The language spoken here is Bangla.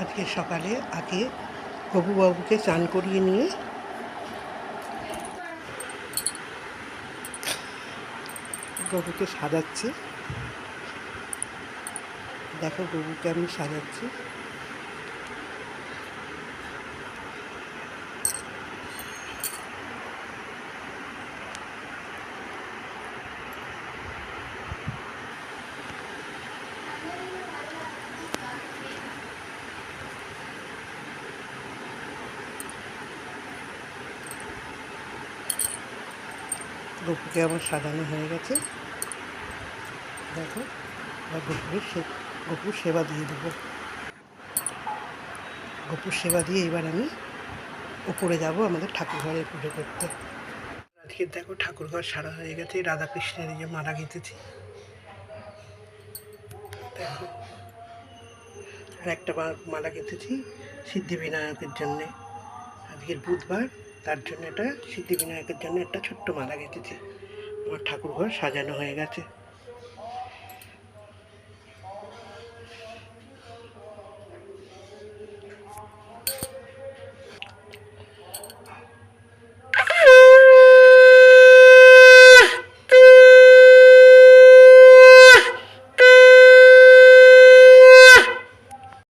আজকে সকালে আগে হবুবাবুকে চান করিয়ে নিয়ে গবুকে সাজাচ্ছি। দেখো গবুকে আমি সাজাচ্ছি। গপুকে আমার সাজানো হয়ে গেছে। দেখো এবার গপুর সেবা দিয়ে দেবো। গপুর সেবা দিয়ে এবার আমি উপরে যাব আমাদের ঠাকুরঘরে পুজো করতে। আজকে দেখো ঠাকুরঘর সারা হয়ে গেছে। রাধাকৃষ্ণের এই যে মালা গেঁথেছি দেখো, আর একটা মালা গেঁথেছি সিদ্ধিবিনায়কের জন্যে। আজকের বুধবার, তার জন্য এটা সিদ্ধিবিনায়কের জন্য একটা ছোট্ট মালা গেঁথেছি। আমার ঠাকুরঘর সাজানো হয়ে গেছে।